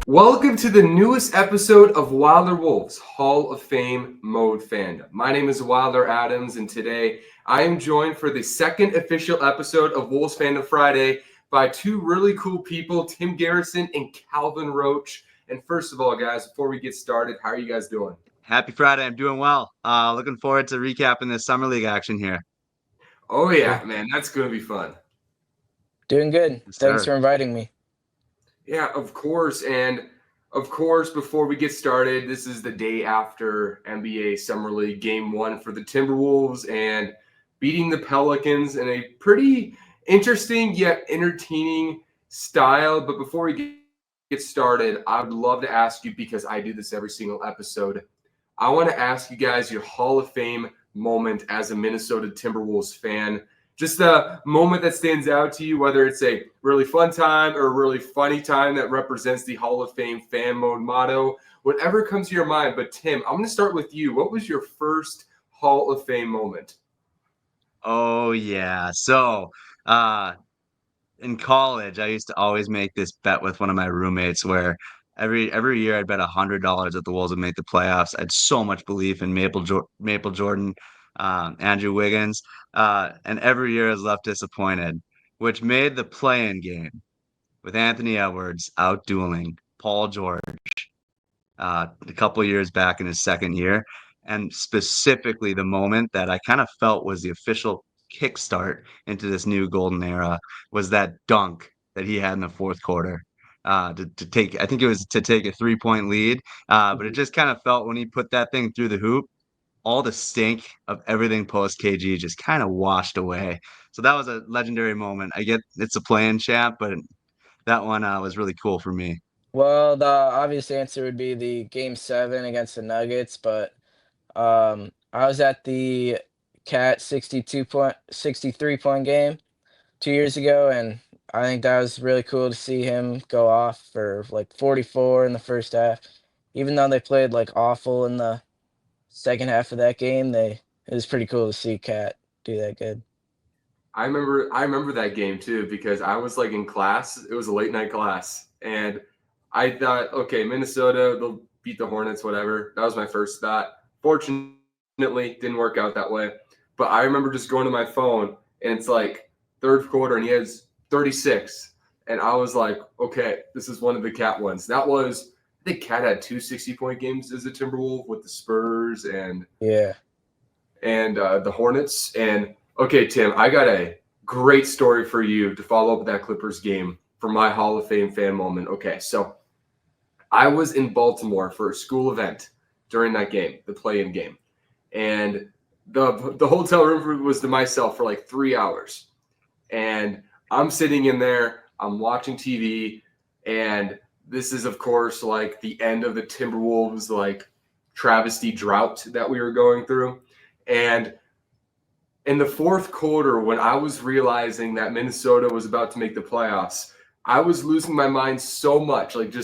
Welcome to the newest episode of Wilder Wolves Hall of Fame Mode Fandom. My name is Wilder Adams, and today I am joined for the second official episode of Wolves Fandom Friday by two really cool people, Tim Garrison and Calvin Roche. And first of all, guys, before we get started, how are you guys doing? Happy Friday. I'm doing well. Looking forward to recapping this Summer League action here. Oh, yeah, Hey, man, that's going to be fun. doing good. Yes, Thanks sir. for inviting me. Yeah, of course. And of course, before we get started, this is the day after NBA Summer League Game 1 for the Timberwolves and beating the Pelicans in a pretty interesting yet entertaining style. But before we get started, I would love to ask you, because I do this every single episode, I want to ask you guys your Hall of Fame moment as a Minnesota Timberwolves fan. Just a moment that stands out to you, whether it's a really fun time or a really funny time that represents the Hall of Fame fan mode motto, whatever comes to your mind. But Tim, I'm going to start with you. What was your first Hall of Fame moment? Oh yeah. Uh, in college, I used to always make this bet with one of my roommates where every year I'd bet $100 that the Wolves would make the playoffs. I had so much belief in Maple Jordan, Andrew Wiggins, and every year I was left disappointed, which made the play-in game with Anthony Edwards out-dueling Paul George a couple years back in his second year. And specifically, the moment that I kind of felt was the official kickstart into this new golden era was that dunk that he had in the fourth quarter. To take, I think it was to take a 3-point lead. But it just kind of felt when he put that thing through the hoop, all the stink of everything post KG just kind of washed away. So that was a legendary moment. I get it's a play-in champ, but that one was really cool for me. Well, the obvious answer would be the game 7 against the Nuggets, but I was at the Cat 63 point game 2 years ago, and I think that was really cool to see him go off for like 44 in the first half. Even though they played like awful in the second half of that game, it was pretty cool to see Cat do that good. I remember that game too, because I was like in class. It was a late night class, and I thought, okay, Minnesota, they'll beat the Hornets, whatever. That was my first thought. Fortunately, didn't work out that way. But I remember just going to my phone, and it's like third quarter, and he has 36, and I was like, okay, this is one of the Cat ones. That was, I think Cat had two 60-point games as a Timberwolf with the Spurs Yeah. and the Hornets. And okay, Tim, I got a great story for you to follow up with that Clippers game for my Hall of Fame fan moment. Okay, so I was in Baltimore for a school event during that game, the play-in game, and the hotel room was to myself for like 3 hours, and I'm sitting in there, I'm watching TV, and this is of course like the end of the Timberwolves like travesty drought that we were going through, and in the fourth quarter, when I was realizing that Minnesota was about to make the playoffs, I was losing my mind so much. Like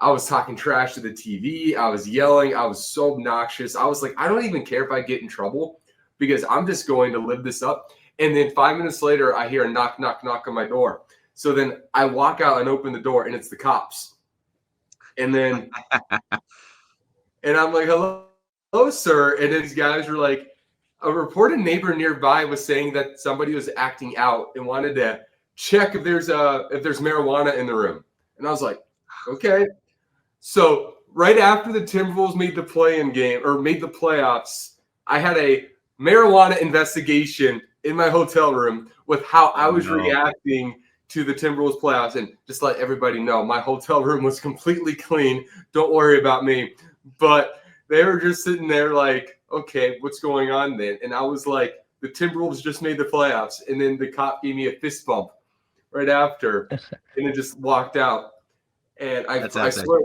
I was talking trash to the TV. I was yelling. I was so obnoxious. I was like, I don't even care if I get in trouble because I'm just going to live this up. And then 5 minutes later, I hear a knock, knock, knock on my door. So then I walk out and open the door, and it's the cops. And then, and I'm like, hello, sir. And then these guys were like, a reported neighbor nearby was saying that somebody was acting out and wanted to check if there's marijuana in the room. And I was like, okay. So right after the Timberwolves made the play-in game or made the playoffs, I had a marijuana investigation in my hotel room with how I Oh was no. reacting to the Timberwolves playoffs. And just let everybody know, my hotel room was completely clean. Don't worry about me. But they were just sitting there like, okay, what's going on then? And I was like, the Timberwolves just made the playoffs. And then the cop gave me a fist bump right after and then just walked out. And That's I epic. swear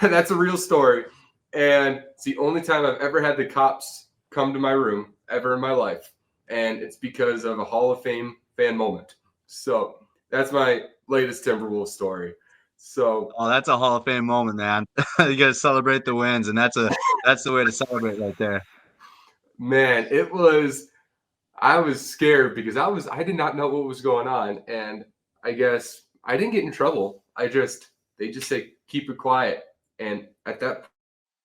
that's a real story. And it's the only time I've ever had the cops come to my room ever in my life. And it's because of a Hall of Fame fan moment. So that's my latest Timberwolves story. So, Oh, that's a Hall of Fame moment, man. You got to celebrate the wins, and that's the way to celebrate right there. man, I was scared because I did not know what was going on. And I guess I didn't get in trouble. They just say keep it quiet. And at that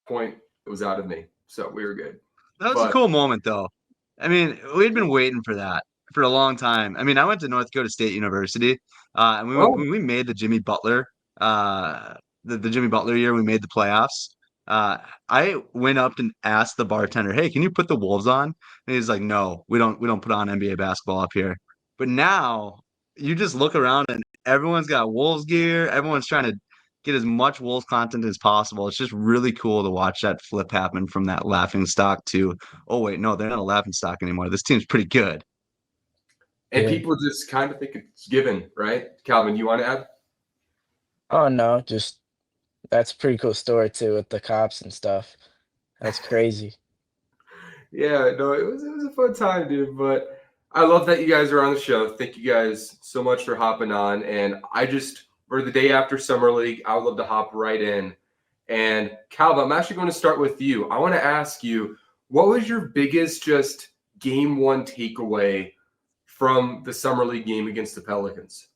point, it was out of me. So we were good. That was a But cool moment, though. I mean, we'd been waiting for that for a long time. I mean, I went to North Dakota State University, and oh, when we made the Jimmy Butler, uh, the Jimmy Butler year, we made the playoffs. Uh, I went up and asked the bartender, "Hey, can you put the Wolves on?" And he's like, "No, we don't put on NBA basketball up here." But now you just look around and everyone's got Wolves gear. Everyone's trying to get as much Wolves content as possible. It's just really cool to watch that flip happen from that laughing stock to, oh wait, no, they're not a laughing stock anymore. This team's pretty good. and Yeah. people just kind of think it's given, right? Calvin, you want to add? Oh no, just that's a pretty cool story too with the cops and stuff. That's crazy. Yeah, no, it was a fun time, dude. But I love that you guys are on the show. Thank you guys so much for hopping on. And I just for the day after Summer League, I would love to hop right in. And Calvin, I'm actually going to start with you. I want to ask you, what was your biggest just game one takeaway from the Summer League game against the Pelicans?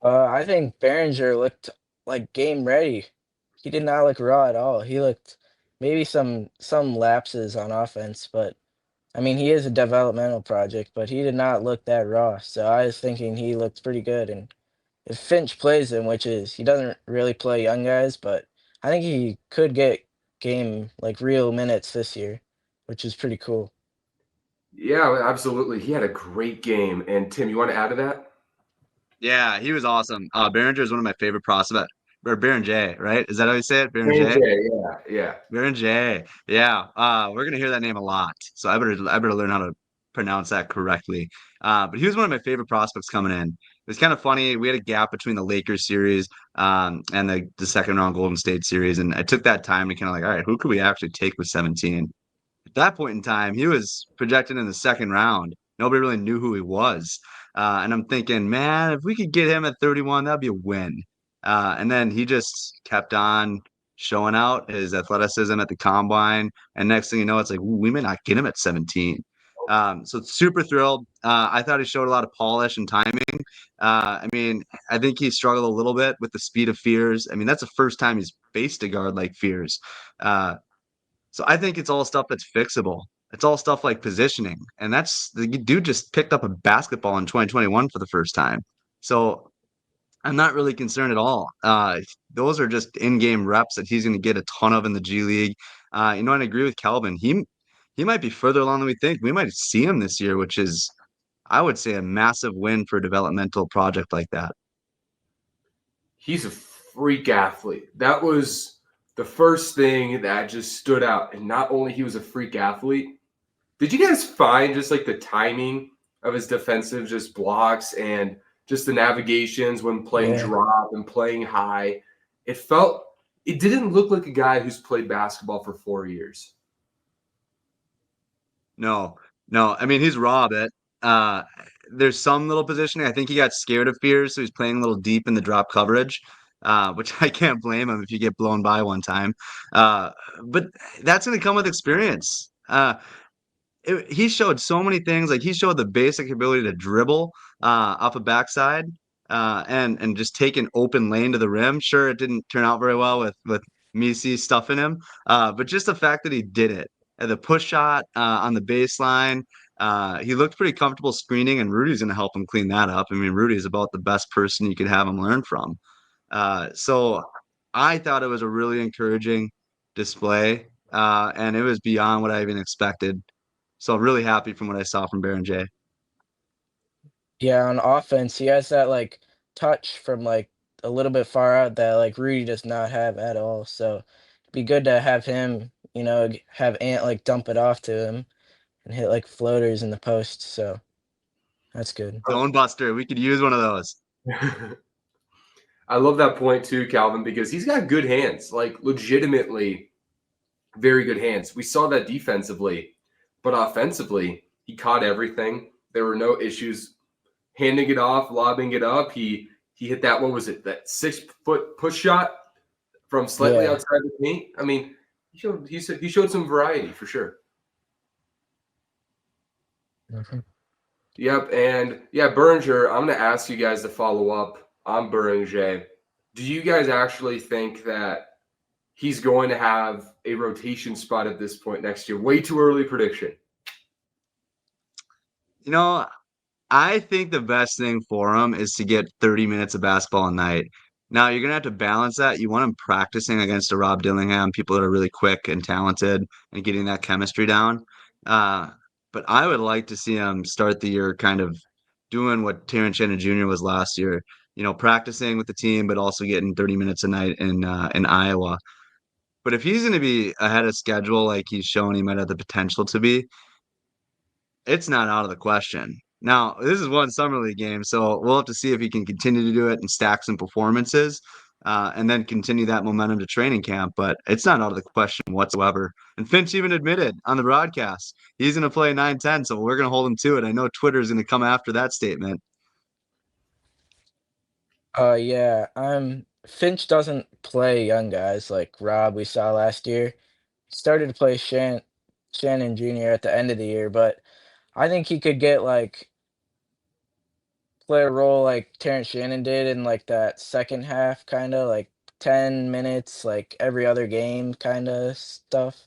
I think Beringer looked like game ready. He did not look raw at all. He looked maybe some lapses on offense, but I mean he is a developmental project, but he did not look that raw. So I was thinking he looked pretty good. And if Finch plays him, which is he doesn't really play young guys, but I think he could get game like real minutes this year, which is pretty cool. Yeah, absolutely. He had a great game. And Tim, you want to add to that? Yeah, he was awesome. Beringer is one of my favorite prospects. Or Beringer, right? Is that how you say it? Hey, Beringer? Jay, yeah, yeah. Beringer. Yeah. We're gonna hear that name a lot. So I better learn how to pronounce that correctly. But he was one of my favorite prospects coming in. It was kind of funny. We had a gap between the Lakers series and the second round Golden State series. And I took that time to kind of like, all right, who could we actually take with 17? At that point in time, he was projected in the second round. Nobody really knew who he was. And I'm thinking, man, if we could get him at 31, that'd be a win. And then he just kept on showing out his athleticism at the combine. And next thing you know, it's like, ooh, we may not get him at 17. So super thrilled. I thought he showed a lot of polish and timing. I mean, I think he struggled a little bit with the speed of Fears. I mean, that's the first time he's faced a guard like Fears. So I think it's all stuff that's fixable. It's all stuff like positioning. And that's the dude just picked up a basketball in 2021 for the first time. So I'm not really concerned at all. Those are just in-game reps that he's going to get a ton of in the G League. And I agree with Calvin. He might be further along than we think. We might see him this year, which is, I would say, a massive win for a developmental project like that. He's a freak athlete. That was the first thing that just stood out. And not only he was a freak athlete, did you guys find just like the timing of his defensive just blocks and just the navigations when playing Yeah. drop and playing high? It didn't look like a guy who's played basketball for 4 years. No, no. I mean, he's raw a bit. Uh, there's some little positioning. I think he got scared of Fears, so he's playing a little deep in the drop coverage, which I can't blame him if you get blown by one time. Uh, but that's going to come with experience. He showed so many things. Like he showed the basic ability to dribble off a backside and just take an open lane to the rim. Sure, it didn't turn out very well with Misi stuffing him, but just the fact that he did it. And the push shot on the baseline, he looked pretty comfortable screening, and Rudy's going to help him clean that up. I mean, Rudy's about the best person you could have him learn from. So I thought it was a really encouraging display, and it was beyond what I even expected. So really happy from what I saw from Beringer. Yeah, on offense, he has that like touch from like a little bit far out that like Rudy does not have at all. So it'd be good to have him, have Ant like dump it off to him and hit like floaters in the post. So that's good. Zone buster. We could use one of those. I love that point too, Calvin, because he's got good hands, like legitimately very good hands. We saw that defensively, but offensively, he caught everything. There were no issues handing it off, lobbing it up. He hit that, what was it, that 6-foot push shot from slightly Yeah. outside the paint. I mean, he showed some variety for sure. Mhm. Yep, and yeah, Beringer, I'm going to ask you guys to follow up on Beringer. do you guys actually think that he's going to have a rotation spot at this point next year? Way too early prediction. You know, I think the best thing for him is to get 30 minutes of basketball a night. Now, you're going to have to balance that. You want him practicing against a Rob Dillingham, people that are really quick and talented and getting that chemistry down. Uh, but I would like to see him start the year kind of doing what Terrence Shannon Jr. was last year, practicing with the team, but also getting 30 minutes a night in Iowa. But if he's going to be ahead of schedule like he's shown he might have the potential to be, it's not out of the question. Now, this is one summer league game, so we'll have to see if he can continue to do it and stack some performances, and then continue that momentum to training camp. But it's not out of the question whatsoever. And Finch even admitted on the broadcast he's going to play 9-10, so we're going to hold him to it. I know Twitter is going to come after that statement. Yeah, Finch doesn't play young guys like Rob we saw last year. Started to play Shannon Jr. at the end of the year, but I think he could get like play a role like Terrence Shannon did in like that second half, kind of like 10 minutes, like every other game kind of stuff.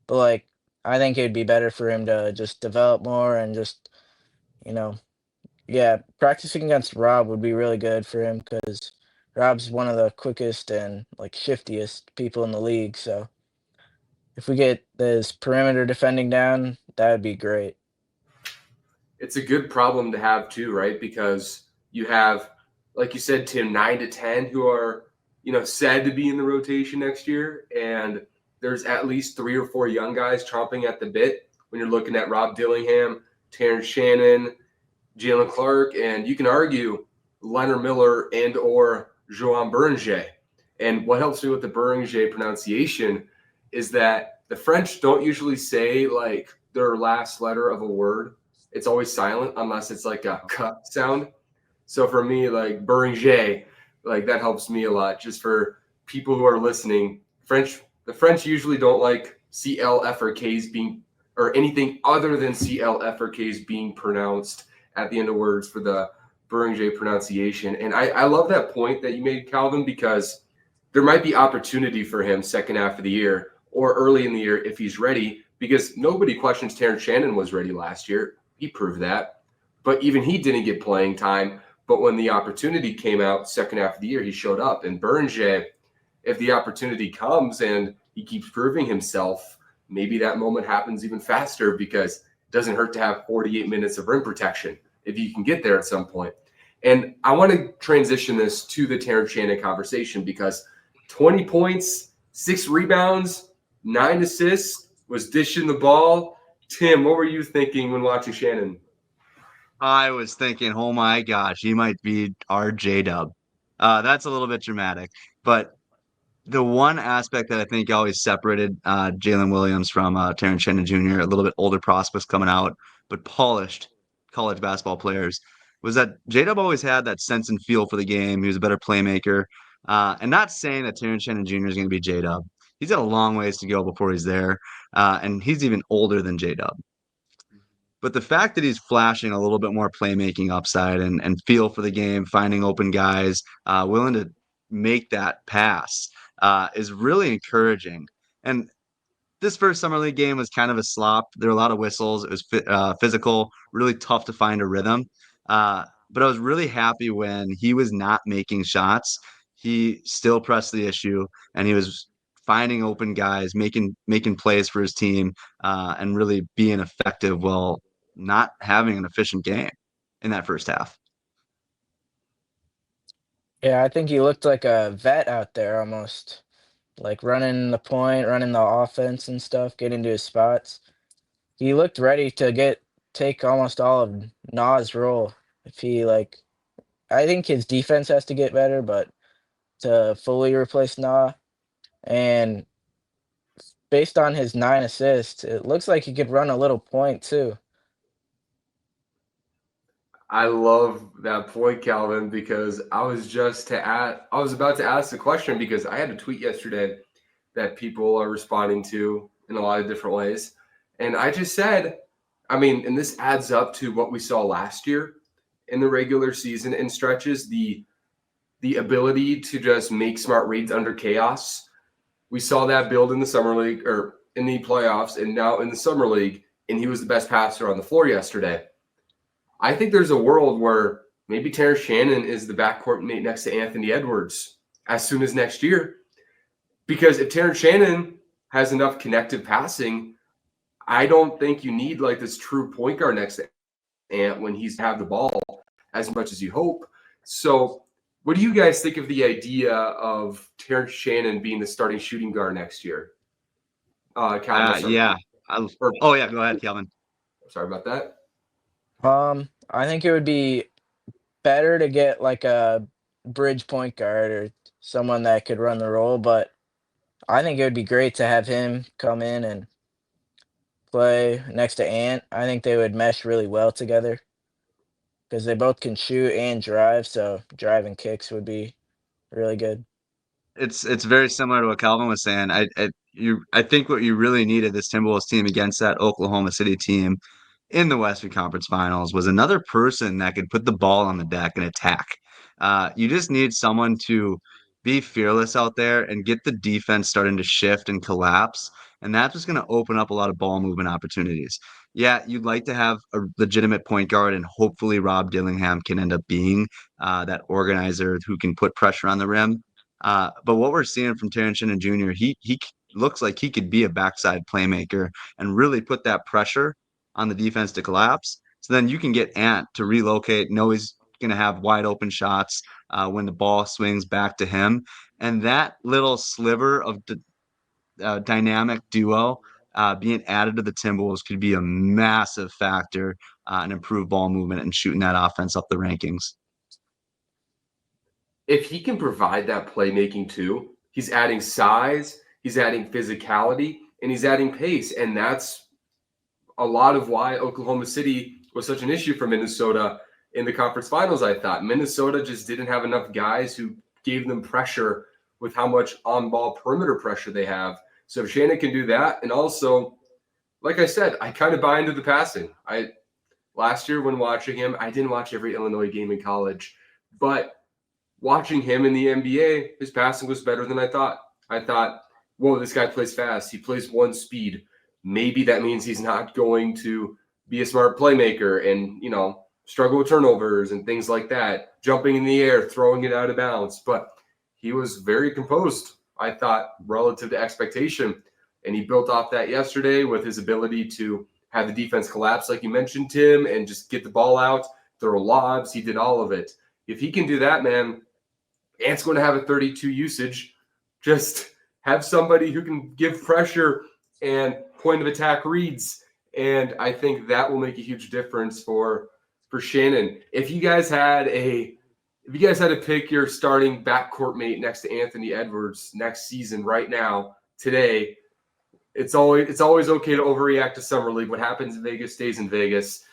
But like, I think it'd be better for him to just develop more and just, you know, yeah, practicing against Rob would be really good for him because Rob's one of the quickest and like shiftiest people in the league. So if we get this perimeter defending down, that would be great. It's a good problem to have too, right? Because you have, like you said, Tim, 9 to 10 who are, said to be in the rotation next year. And there's at least 3 or 4 young guys chomping at the bit when you're looking at Rob Dillingham, Terrence Shannon, Jalen Clark, and you can argue Leonard Miller and or Joan Beringer. And what helps me with the Beringer pronunciation is that the French don't usually say like their last letter of a word. It's always silent unless it's like a k sound. So for me, like Beringer, like that helps me a lot. Just for people who are listening, the French usually don't like CLF or K's being or anything other than CLF or K's being pronounced at the end of words for the Beringer pronunciation. And I love that point that you made, Calvin, because there might be opportunity for him second half of the year or early in the year if he's ready, because nobody questions Terrence Shannon was ready last year. He proved that. But even he didn't get playing time. But when the opportunity came out second half of the year, he showed up. And Beringer, if the opportunity comes and he keeps proving himself, maybe that moment happens even faster because it doesn't hurt to have 48 minutes of rim protection if you can get there at some point. And I want to transition this to the Terrence Shannon conversation because 20 points, 6 rebounds, 9 assists, was dishing the ball. Tim, what were you thinking when watching Shannon? I was thinking, oh my gosh, he might be our J-Dub. That's a little bit dramatic, but the one aspect that I think always separated Jalen Williams from Terrence Shannon Jr., a little bit older prospects coming out, but polished college basketball players, was that J-Dub always had that sense and feel for the game. He was a better playmaker. And not saying that Terrence Shannon Jr. is going to be J-Dub. He's got a long ways to go before he's there. And he's even older than J-Dub. But the fact that he's flashing a little bit more playmaking upside and feel for the game, finding open guys, willing to make that pass is really encouraging. And this first summer league game was kind of a slop. There were a lot of whistles. It was physical, really tough to find a rhythm. But I was really happy when he was not making shots. He still pressed the issue, and he was finding open guys, making plays for his team, and really being effective while not having an efficient game in that first half. Yeah, I think he looked like a vet out there almost, like running the point, running the offense and stuff, getting to his spots. He looked ready to take almost all of Na's role. If he like, I think his defense has to get better, but to fully replace Na, and based on his 9 assists, it looks like he could run a little point too. I love that point, Calvin, because I was about to ask the question because I had a tweet yesterday that people are responding to in a lot of different ways. And I just said, and this adds up to what we saw last year in the regular season in stretches, the the ability to just make smart reads under chaos. We saw that build in the summer league or in the playoffs and now in the summer league, and he was the best passer on the floor yesterday. I think there's a world where maybe Terrence Shannon is the backcourt mate next to Anthony Edwards as soon as next year. Because if Terrence Shannon has enough connective passing, I don't think you need like this true point guard next to Ant when he's have the ball as much as you hope. So what do you guys think of the idea of Terrence Shannon being the starting shooting guard next year? Calvin, Yeah. Oh yeah, go ahead, Calvin. Sorry about that. I think it would be better to get like a bridge point guard or someone that could run the role, but I think it would be great to have him come in and play next to Ant. I think they would mesh really well together because they both can shoot and drive, so driving kicks would be really good. It's very similar to what Calvin was saying. I think what you really needed this Timberwolves team against that Oklahoma City team in the Western Conference Finals was another person that could put the ball on the deck and attack. You just need someone to be fearless out there and get the defense starting to shift and collapse. And that's just going to open up a lot of ball movement opportunities. Yeah, you'd like to have a legitimate point guard, and hopefully Rob Dillingham can end up being that organizer who can put pressure on the rim. But what we're seeing from Terrence Shannon Jr., he looks like he could be a backside playmaker and really put that pressure on the defense to collapse. So then you can get Ant to relocate, know he's going to have wide open shots when the ball swings back to him. And that little sliver of dynamic duo being added to the Timberwolves could be a massive factor and improve ball movement and shooting that offense up the rankings. If he can provide that playmaking too, he's adding size, he's adding physicality, and he's adding pace. And that's a lot of why Oklahoma City was such an issue for Minnesota in the conference finals, I thought. Minnesota just didn't have enough guys who gave them pressure with how much on-ball perimeter pressure they have. So if Shannon can do that, and also, like I said, I kind of buy into the passing. Last year when watching him, I didn't watch every Illinois game in college, but watching him in the NBA, his passing was better than I thought. I thought, whoa, this guy plays fast. He plays one speed. Maybe that means he's not going to be a smart playmaker and, struggle with turnovers and things like that, jumping in the air, throwing it out of bounds. But he was very composed, I thought, relative to expectation. And he built off that yesterday with his ability to have the defense collapse, like you mentioned, Tim, and just get the ball out, throw lobs. He did all of it. If he can do that, man, Ant's going to have a 32 usage. Just have somebody who can give pressure and point of attack reads. And I think that will make a huge difference for Shannon. If you guys had to pick your starting backcourt mate next to Anthony Edwards next season right now, today, it's always okay to overreact to Summer League. What happens in Vegas stays in Vegas.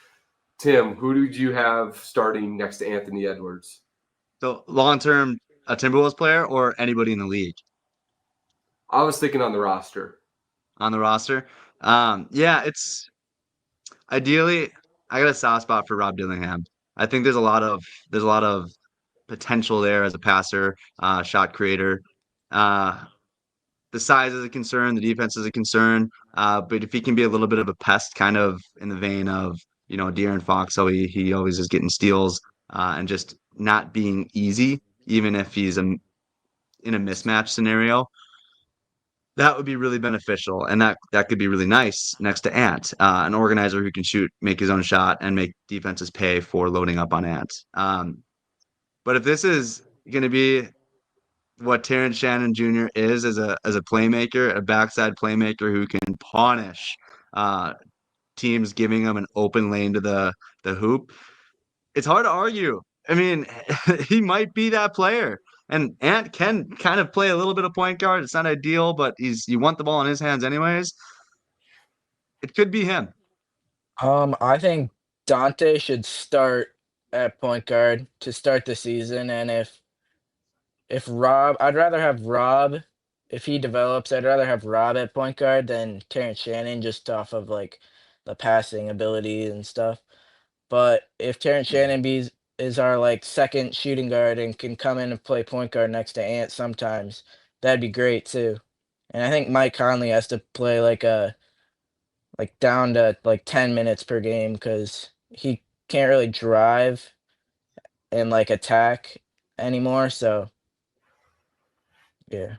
Tim, who did you have starting next to Anthony Edwards? So long-term, a Timberwolves player or anybody in the league? I was thinking on the roster. On the roster? Yeah, it's ideally I got a soft spot for Rob Dillingham. I think there's a lot of potential there as a passer, shot creator. The size is a concern, the defense is a concern. But if he can be a little bit of a pest, kind of in the vein of De'Aaron Fox, how he always is getting steals and just not being easy, even if he's in a mismatch scenario. That would be really beneficial, and that could be really nice next to Ant, an organizer who can shoot, make his own shot, and make defenses pay for loading up on Ant. But if this is going to be what Terrence Shannon Jr. is as a playmaker, a backside playmaker who can punish teams giving him an open lane to the hoop, it's hard to argue. I mean, he might be that player. And Ant can kind of play a little bit of point guard. It's not ideal, but you want the ball in his hands anyways. It could be him. I think Dante should start at point guard to start the season, and if Rob, I'd rather have Rob. If he develops, I'd rather have Rob at point guard than Terrence Shannon, just off of like the passing ability and stuff. But if Terrence Shannon is our like second shooting guard and can come in and play point guard next to Ant sometimes, that'd be great too. And I think Mike Conley has to play like down to like 10 minutes per game because he can't really drive and like attack anymore. So yeah.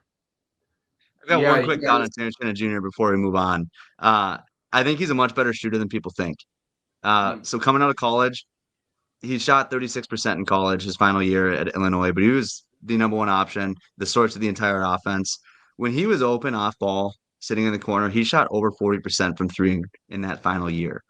I've got Yeah, one you quick thought guys. on Terrence Jr. before we move on. I think he's a much better shooter than people think. So coming out of college, he shot 36% in college his final year at Illinois, but he was the number one option, the source of the entire offense. When he was open off ball, sitting in the corner, he shot over 40% from three in that final year.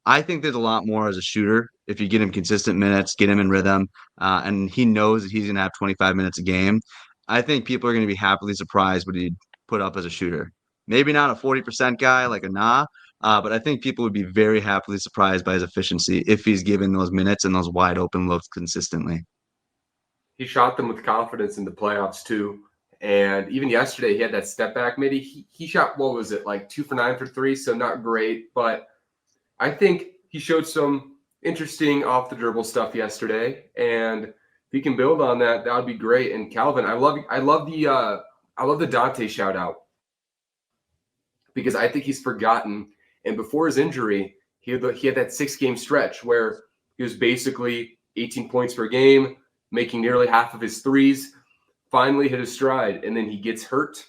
I think there's a lot more as a shooter if you get him consistent minutes, get him in rhythm, and he knows that he's going to have 25 minutes a game. I think people are going to be happily surprised what he put up as a shooter. Maybe not a 40% guy like a but I think people would be very happily surprised by his efficiency if he's given those minutes and those wide open looks consistently. He shot them with confidence in the playoffs too. And even yesterday, he had that step back midi. He shot, what was it, like 2 for 9 for 3, so not great. But I think he showed some interesting off the dribble stuff yesterday. And if he can build on that, that would be great. And Calvin, I love the Dante shout out because I think he's forgotten. And before his injury, he had that 6-game stretch where he was basically 18 points per game, making nearly half of his threes, finally hit his stride, and then he gets hurt,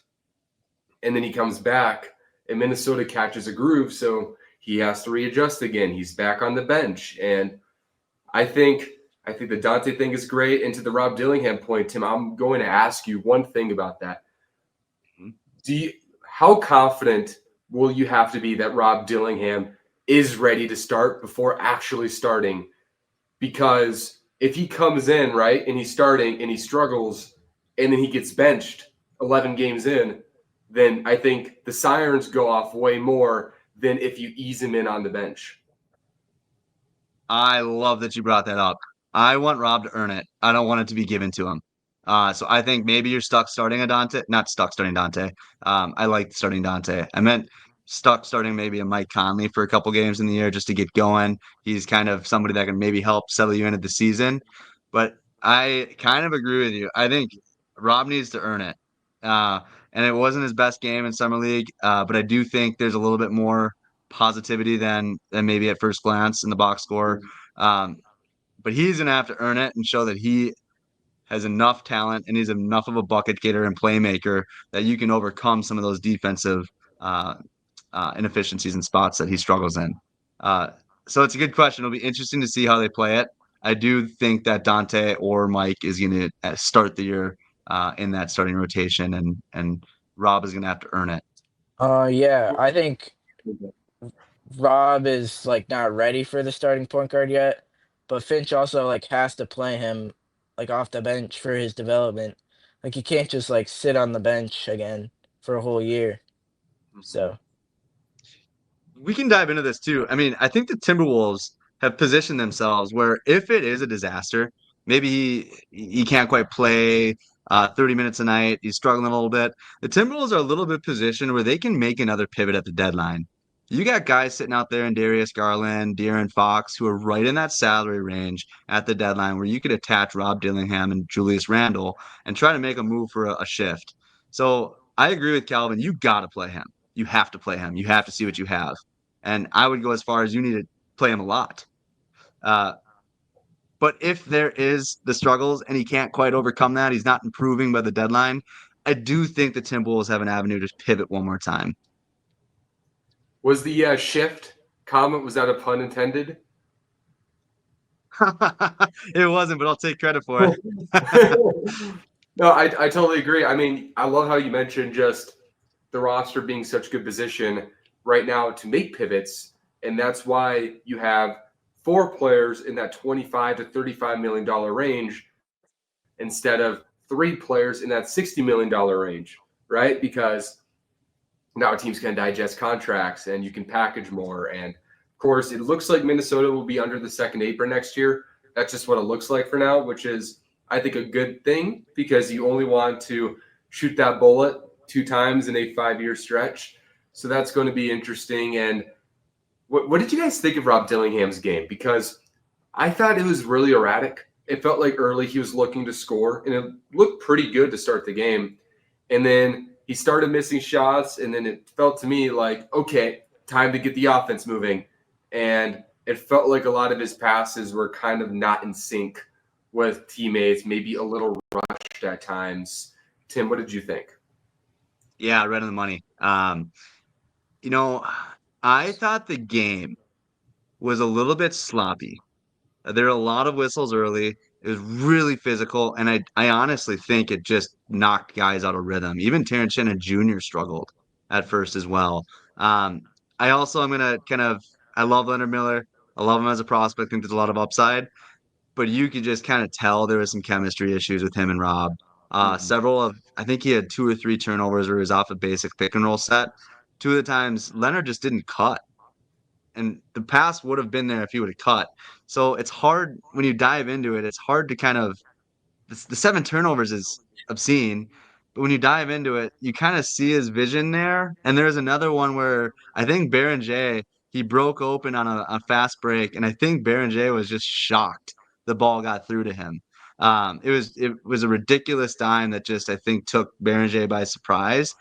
and then he comes back, and Minnesota catches a groove, so he has to readjust again. He's back on the bench, and I think the Dante thing is great. And to the Rob Dillingham point, Tim, I'm going to ask you one thing about that. How confident will you have to be that Rob Dillingham is ready to start before actually starting? Because if he comes in, right, and he's starting and he struggles and then he gets benched 11 games in, then I think the sirens go off way more than if you ease him in on the bench. I love that you brought that up. I want Rob to earn it. I don't want it to be given to him. So I think maybe you're stuck starting a Dante, not stuck starting Dante. I like starting Dante. I meant stuck starting maybe a Mike Conley for a couple games in the year just to get going. He's kind of somebody that can maybe help settle you into the season. But I kind of agree with you. I think Rob needs to earn it. Uh, and it wasn't his best game in Summer League, but I do think there's a little bit more positivity than maybe at first glance in the box score. Um, but he's gonna have to earn it and show that he has enough talent and he's enough of a bucket getter and playmaker that you can overcome some of those defensive uh, inefficiencies and spots that he struggles in. So it's a good question. It'll be interesting to see how they play it. I do think that Dante or Mike is going to start the year in that starting rotation, and Rob is going to have to earn it. Yeah, I think Rob is like not ready for the starting point guard yet, but Finch also like has to play him like off the bench for his development. Like he can't just like sit on the bench again for a whole year. So We can dive into this too. I mean, I think the Timberwolves have positioned themselves where if it is a disaster, maybe he can't quite play 30 minutes a night, he's struggling a little bit. The Timberwolves are a little bit positioned where they can make another pivot at the deadline. You got guys sitting out there in Darius Garland, De'Aaron Fox, who are right in that salary range at the deadline where you could attach Rob Dillingham and Julius Randle and try to make a move for a shift. So I agree with Calvin. You got to play him. You have to play him. You have to see what you have. And I would go as far as you need to play him a lot. Uh, but if there is the struggles and he can't quite overcome that, he's not improving by the deadline, I do think the Timberwolves have an avenue to pivot one more time. Was the shift comment, was that a pun intended? It wasn't, but I'll take credit for it. No, I totally agree. I mean, I love how you mentioned just the roster being such good position right now to make pivots, and that's why you have 4 players in that $25 to $35 million range instead of 3 players in that $60 million range, right? Because now teams can digest contracts and you can package more. And of course, it looks like Minnesota will be under the second apron next year. That's just what it looks like for now, which is, I think, a good thing because you only want to shoot that bullet 2 times in a 5-year stretch. So that's going to be interesting. And what did you guys think of Rob Dillingham's game? Because I thought it was really erratic. It felt like early he was looking to score, and it looked pretty good to start the game. And then he started missing shots, and then it felt to me like, okay, time to get the offense moving. And it felt like a lot of his passes were kind of not in sync with teammates, maybe a little rushed at times. Tim, what did you think? Yeah, right on the money. You know, I thought the game was a little bit sloppy. There were a lot of whistles early. It was really physical, and I honestly think it just knocked guys out of rhythm. Even Terrence Shannon Jr. struggled at first as well. Um, I also am gonna kind of I love Leonard Miller. I love him as a prospect. I think there's a lot of upside, but you could just kind of tell there was some chemistry issues with him and Rob. Mhm. Several of I think he had two or three turnovers where he was off a basic pick and roll set. Two of the times Leonard just didn't cut, and the pass would have been there if he would have cut. So it's hard when you dive into it. It's hard to kind of the seven turnovers is obscene, but when you dive into it, you kind of see his vision there. And there's another one where I think Beringer he broke open on a fast break, and I think Beringer was just shocked the ball got through to him. It was a ridiculous dime that just I think took Beringer by surprise.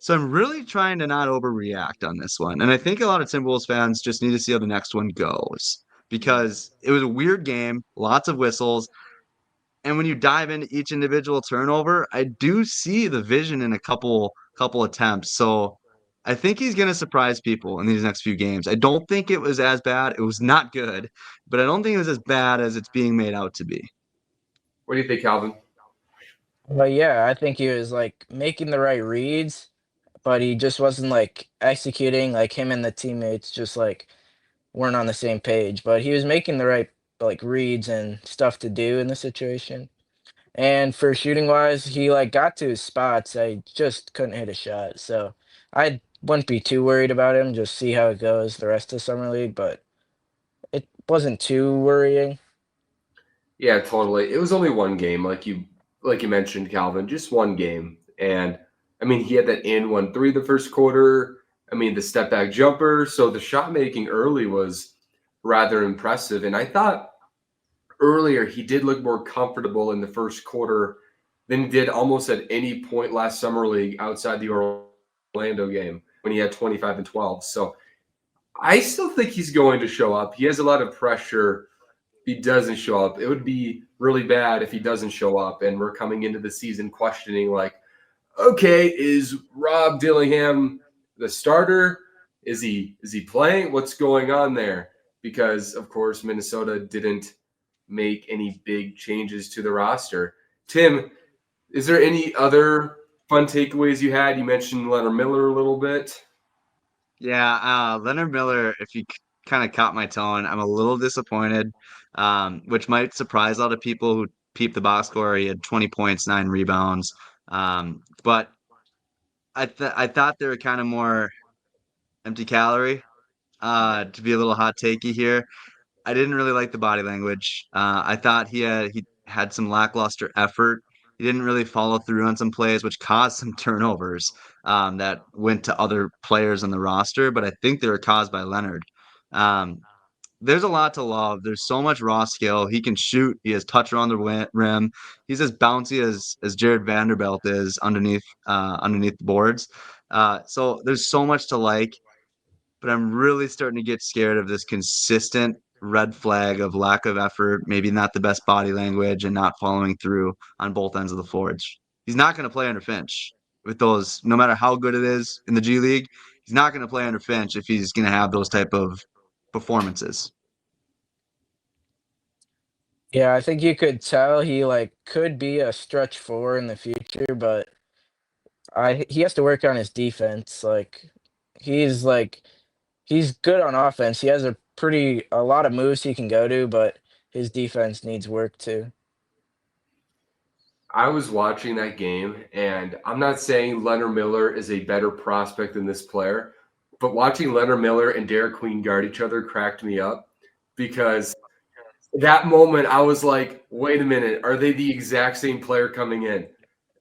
So I'm really trying to not overreact on this one. And I think a lot of Timberwolves fans just need to see how the next one goes because it was a weird game, lots of whistles. And when you dive into each individual turnover, I do see the vision in a couple attempts. So I think he's going to surprise people in these next few games. I don't think it was as bad. It was not good, but I don't think it was as bad as it's being made out to be. What do you think, Calvin? But yeah, I think he was like making the right reads, but he just wasn't like executing. Like him and the teammates just like weren't on the same page. But he was making the right like reads and stuff to do in the situation. And for shooting wise, he like got to his spots. I just couldn't hit a shot. So I wouldn't be too worried about him. Just see how it goes the rest of Summer League. But it wasn't too worrying. Yeah, totally. It was only one game, like you mentioned, Calvin, just one game. And I mean, he had that in 1-3 the first quarter. I mean, the step back jumper. So the shot making early was rather impressive. And I thought earlier he did look more comfortable in the first quarter than he did almost at any point last summer league outside the Orlando game when he had 25 and 12. So I still think he's going to show up. He has a lot of pressure if he doesn't show up. It would be really bad if he doesn't show up and we're coming into the season questioning like, okay, is Rob Dillingham the starter? Is he playing? What's going on there? Because of course Minnesota didn't make any big changes to the roster. Tim, is there any other fun takeaways you had? You mentioned Leonard Miller a little bit. Yeah, Leonard Miller, if you kind of caught my tone, I'm a little disappointed, which might surprise a lot of people who peep the box score. He had 20 points, 9 rebounds. But I thought they were kind of more empty calorie, to be a little hot takey here. I didn't really like the body language. I thought he had some lackluster effort. He didn't really follow through on some plays, which caused some turnovers that went to other players on the roster. But I think they were caused by Leonard. Um, there's a lot to love. There's so much raw skill. He can shoot. He has touch around the rim. He's as bouncy as Jared Vanderbilt is underneath the boards. So there's so much to like, but I'm really starting to get scared of this consistent red flag of lack of effort, maybe not the best body language, and not following through on both ends of the floor. He's not going to play under Finch with those, no matter how good it is in the G League. He's not going to play under Finch if he's going to have those type of performances. Yeah, I think you could tell he like could be a stretch four in the future, but he has to work on his defense. Like he's good on offense. He has a lot of moves he can go to, but his defense needs work too. I was watching that game, and I'm not saying Leonard Miller is a better prospect than this player, but watching Leonard Miller and Derek Queen guard each other cracked me up because that moment I was like, wait a minute, are they the exact same player coming in?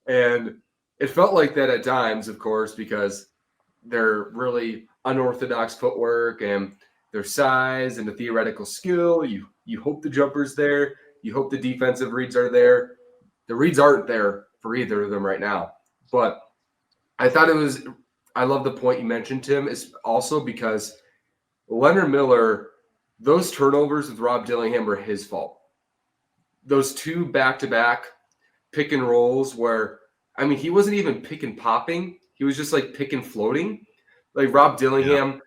And it felt like that at times, of course, because their really unorthodox footwork and their size and the theoretical skill. You You hope the jumper's there. You hope the defensive reads are there. The reads aren't there for either of them right now. But I thought I love the point you mentioned, Tim, is also because Leonard Miller, those turnovers with Rob Dillingham were his fault. Those two back-to-back pick and rolls where, I mean, he wasn't even pick and popping. He was just like pick and floating. Like Rob Dillingham,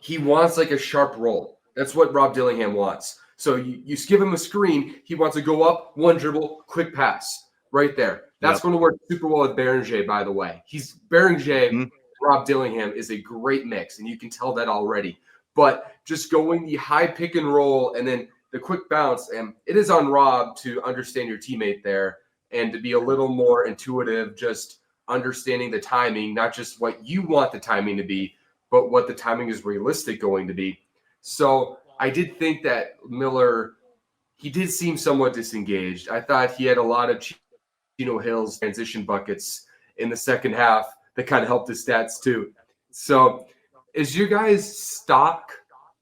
he wants like a sharp roll. That's what Rob Dillingham wants. So you give him a screen. He wants to go up, one dribble, quick pass right there. That's going to work super well with Beringer, by the way. Beringer, Rob Dillingham is a great mix, and you can tell that already. But just going the high pick and roll and then the quick bounce, and it is on Rob to understand your teammate there and to be a little more intuitive, just understanding the timing, not just what you want the timing to be, but what the timing is realistic going to be. So I did think that Miller, he did seem somewhat disengaged. I thought he had a lot of Chino Hill's transition buckets in the second half that kind of helped his stats too. So is your guys' stock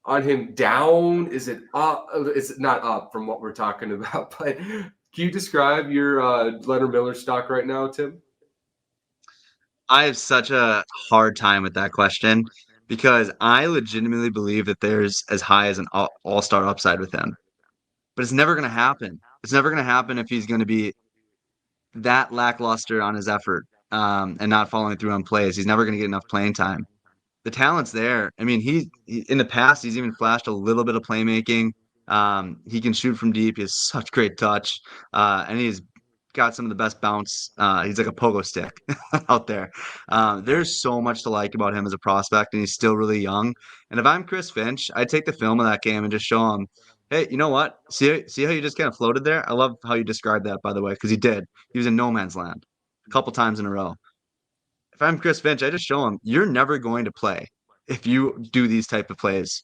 on him down? Is it up? It's not up from what we're talking about, but can you describe your Leonard Miller stock right now, Tim? I have such a hard time with that question because I legitimately believe that there's as high as an all-star upside with him. But it's never going to happen. It's never going to happen if he's going to be that lackluster on his effort and not following through on plays. He's never going to get enough playing time. The talent's there. I mean, he in the past, he's even flashed a little bit of playmaking. He can shoot from deep. He has such great touch, and he's got some of the best bounce. He's like a pogo stick out there. There's so much to like about him as a prospect, and he's still really young. And if I'm Chris Finch, I'd take the film of that game and just show him, hey, you know what? See how you just kind of floated there? I love how you described that, by the way, because he did. He was in no man's land a couple times in a row. If I'm Chris Finch, I just show him you're never going to play if you do these type of plays.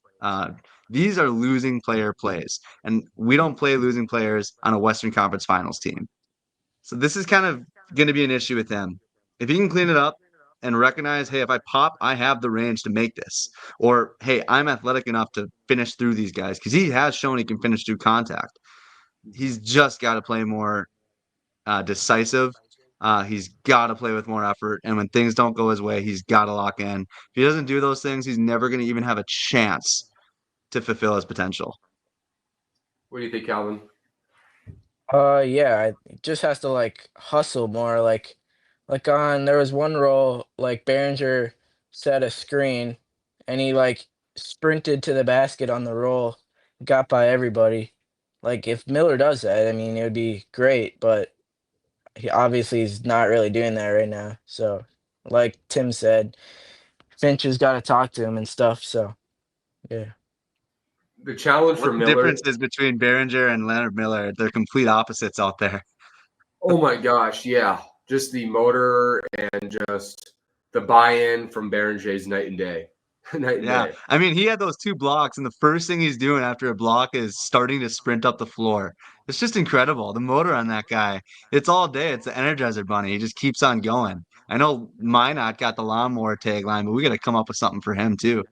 These are losing player plays, and we don't play losing players on a Western Conference Finals team. So this is kind of going to be an issue with him. If he can clean it up and recognize, hey, if I pop, I have the range to make this, or hey, I'm athletic enough to finish through these guys because he has shown he can finish through contact. He's just got to play more decisive. He's got to play with more effort. And when things don't go his way, he's got to lock in. If he doesn't do those things, he's never going to even have a chance to fulfill his potential. What do you think, Calvin? Yeah, I just has to like hustle more. There was one roll, like Beringer set a screen and he like sprinted to the basket on the roll, got by everybody. Like if Miller does that, I mean it would be great, but he obviously is not really doing that right now. So like Tim said, Finch has got to talk to him and stuff. So yeah. The challenge for What the Miller. difference is between Beringer and Leonard Miller? They're complete opposites out there. Oh my gosh, yeah. Just the motor and just the buy-in from Beringer's night and day. Night and Yeah. day. I mean, he had those two blocks, and the first thing he's doing after a block is starting to sprint up the floor. It's just incredible. The motor on that guy, it's all day. It's the Energizer Bunny. He just keeps on going. I know Minot got the lawnmower tagline, but we got to come up with something for him too.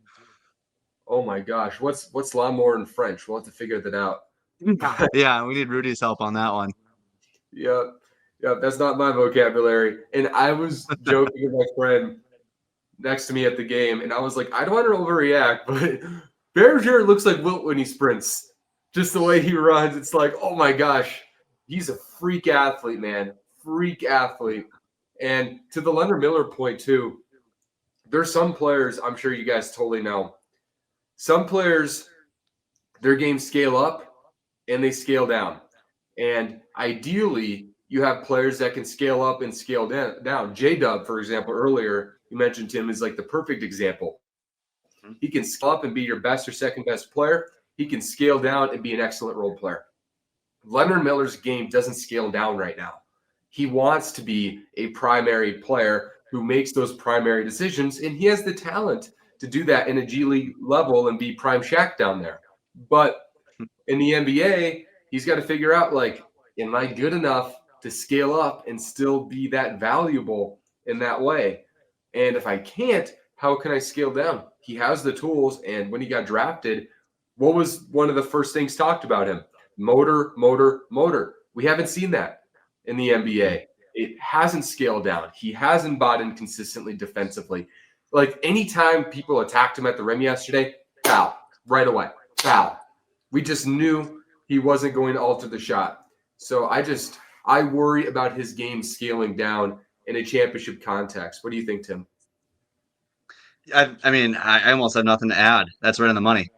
Oh my gosh. What's lawnmower in French? We'll have to figure that out. Yeah, we need Rudy's help on that one. Yep. Yep. That's not my vocabulary. And I was joking with my friend next to me at the game, and I was like, I don't want to overreact, but Beringer looks like Wilt when he sprints. Just the way he runs. It's like, oh my gosh. He's a freak athlete, man. Freak athlete. And to the Leonard Miller point, too, there's some players, I'm sure you guys totally know. Some players, their games scale up and they scale down. And ideally, you have players that can scale up and scale down. J-Dub, for example, earlier, you mentioned Tim is like the perfect example. He can scale up and be your best or second best player. He can scale down and be an excellent role player. Leonard Miller's game doesn't scale down right now. He wants to be a primary player who makes those primary decisions, and he has the talent to do that in a G League level and be prime Shaq down there. But in the NBA, he's got to figure out, like, am I good enough to scale up and still be that valuable in that way? And if I can't, how can I scale down? He has the tools, and when he got drafted, what was one of the first things talked about him? Motor, motor, motor. We haven't seen that in the NBA. It hasn't scaled down. He hasn't bought in consistently defensively. Like anytime people attacked him at the rim yesterday, foul, right away, foul. We just knew he wasn't going to alter the shot. So I worry about his game scaling down in a championship context. What do you think, Tim? I mean, I almost have nothing to add. That's right on the money.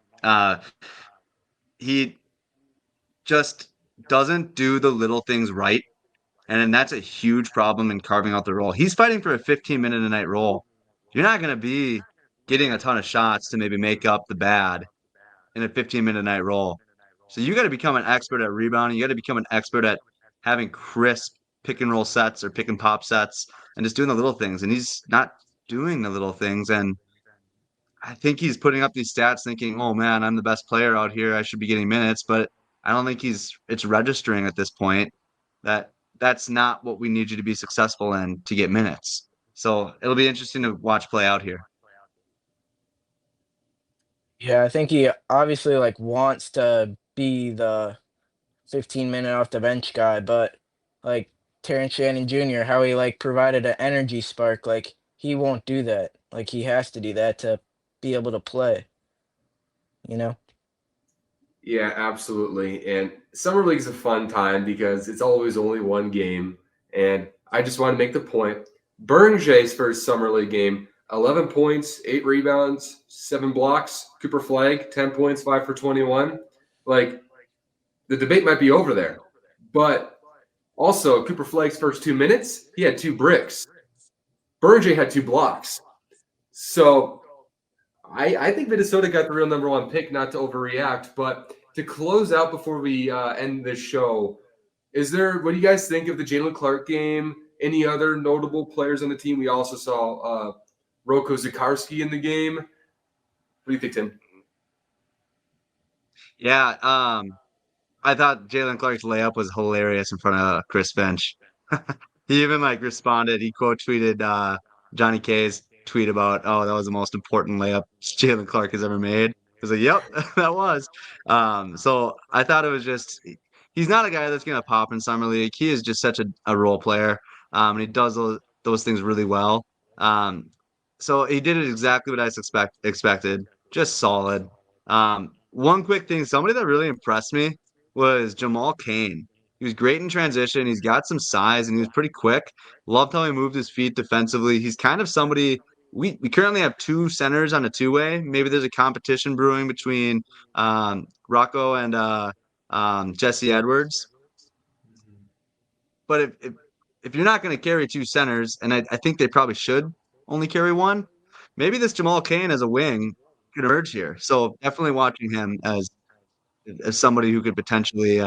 He just doesn't do the little things right. And then that's a huge problem in carving out the role. He's fighting for a 15-minute a night role. You're not going to be getting a ton of shots to maybe make up the bad in a 15-minute a night role. So you got to become an expert at rebounding. You got to become an expert at having crisp pick and roll sets or pick and pop sets and just doing the little things. And he's not doing the little things. And I think he's putting up these stats thinking, oh man, I'm the best player out here. I should be getting minutes. But I don't think it's registering at this point that that's not what we need you to be successful in to get minutes. So it'll be interesting to watch play out here. Yeah, I think he obviously like wants to be the 15-minute off the bench guy, but like Terrence Shannon Jr., how he like provided an energy spark, like he won't do that. Like he has to do that to be able to play, you know? Yeah, absolutely. And summer league is a fun time because it's always only one game. And I just want to make the point. Beringer's first summer league game, 11 points, 8 rebounds, 7 blocks. Cooper Flag, 10 points, 5 for 21. Like the debate might be over there. But also Cooper Flag's first 2 minutes, he had 2 bricks. Beringer had 2 blocks. So I think Minnesota got the real number 1 pick, not to overreact. But to close out before we end this show, what do you guys think of the Jalen Clark game? Any other notable players on the team? We also saw Roko Zakarski in the game. What do you think, Tim? Yeah, I thought Jalen Clark's layup was hilarious in front of Chris Finch. He even like responded. He quote tweeted Johnny K's tweet about, "Oh, that was the most important layup Jalen Clark has ever made." I was like, "Yep, that was." So I thought it was just he's not a guy that's gonna pop in summer league. He is just such a role player, and he does those things really well. Um, so he did it exactly what I expected. Just solid. One quick thing, somebody that really impressed me was Jamal Cain. He was great in transition. He's got some size and he was pretty quick. Loved how he moved his feet defensively. He's kind of somebody we currently have 2 centers on a 2-way. Maybe there's a competition brewing between Rocco and Jesse Edwards. But if you're not going to carry 2 centers, and I think they probably should only carry 1, maybe this Jamal Cain as a wing could emerge here. So definitely watching him as somebody who could potentially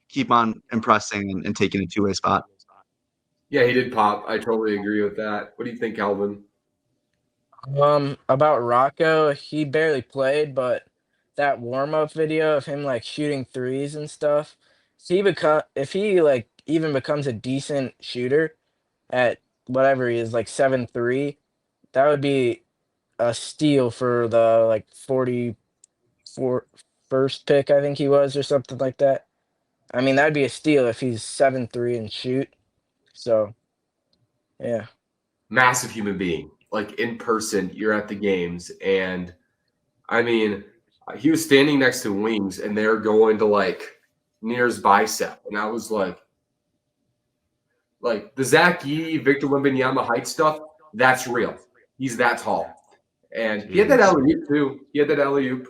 keep on impressing and taking a 2-way spot. Yeah, he did pop. I totally agree with that. What do you think, Calvin? About Rocco, he barely played, but that warm-up video of him like shooting threes and stuff, if he like even becomes a decent shooter at whatever he is, like 7'3", that would be a steal for the like 44 first pick, I think he was, or something like that. I mean, that'd be a steal if he's 7'3" and shoot. So, yeah. Massive human being. Like in person, you're at the games. And I mean, he was standing next to wings and they're going to like near his bicep. And I was like the Zach Yee, Victor Wembanyama height stuff, that's real. He's that tall. And he had that alley-oop too. He had that alley-oop.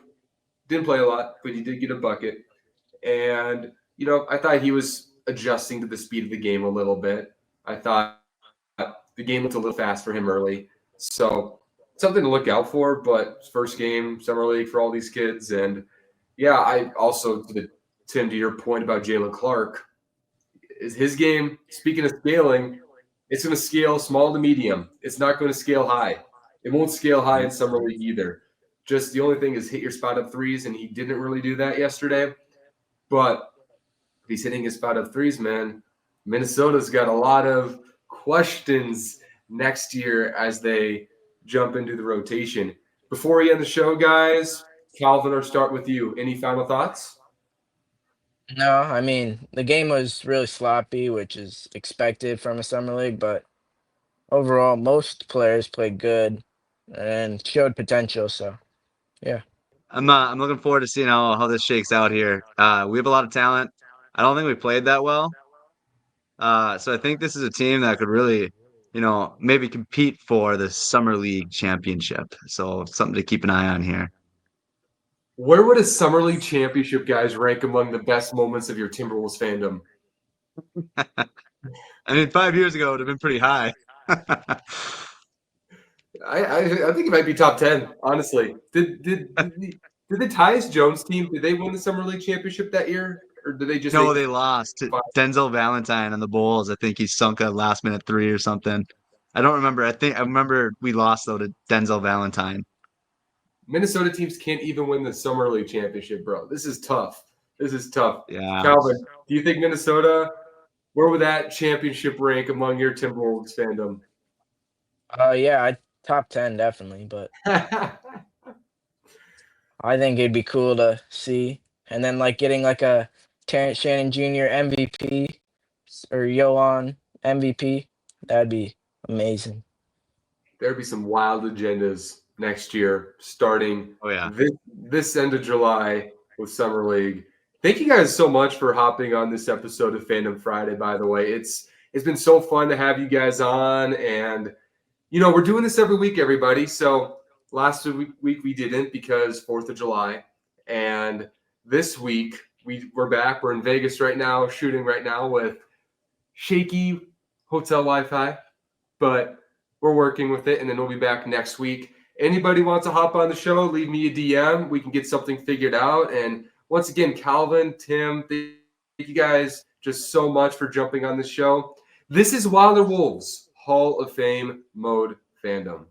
Didn't play a lot, but he did get a bucket. And, I thought he was adjusting to the speed of the game a little bit. I thought the game looked a little fast for him early. So something to look out for, but first game, summer league for all these kids. And, yeah, I also, Tim, to your point about Jalen Clark, is his game, speaking of scaling, it's going to scale small to medium. It's not going to scale high. It won't scale high in summer league either. Just the only thing is hit your spot up threes, and he didn't really do that yesterday. But if he's hitting his spot up threes, man, Minnesota's got a lot of questions next year as they jump into the rotation. Before we end the show, guys, Calvin, or start with you. Any final thoughts? No, I mean, the game was really sloppy, which is expected from a summer league, but overall, most players played good and showed potential. So, yeah. I'm looking forward to seeing how this shakes out here. We have a lot of talent. I don't think we played that well. So I think this is a team that could really, maybe compete for the Summer League championship. So something to keep an eye on here. Where would a Summer League championship, guys, rank among the best moments of your Timberwolves fandom? I mean, 5 years ago it would have been pretty high. I think it might be top 10, honestly. Did the Tyus Jones team, did they win the Summer League championship that year? Or did they just No, make they lost to Denzel Valentine on the Bulls. I think he sunk a last minute three or something. I don't remember. I remember we lost though to Denzel Valentine. Minnesota teams can't even win the Summer League championship, bro? This is tough. This is tough. Yeah. Calvin, do you think Minnesota, where would that championship rank among your Timberwolves fandom? Yeah, top 10 definitely, but I think it'd be cool to see. And then like getting like a Terrence Shannon Jr. MVP or Joan MVP, that'd be amazing. There'd be some wild agendas next year, starting Oh yeah. this end of July with Summer League. Thank you guys so much for hopping on this episode of Fandom Friday. By the way, it's been so fun to have you guys on, and we're doing this every week, everybody. So last week we didn't because 4th of July, and this week we're back. We're in Vegas right now, shooting right now with shaky hotel Wi-Fi, but we're working with it, and then we'll be back next week. Anybody wants to hop on the show, leave me a DM. We can get something figured out. And once again, Calvin, Tim, thank you guys just so much for jumping on the show. This is Wilder Wolves Hall of Fame Mode Fandom.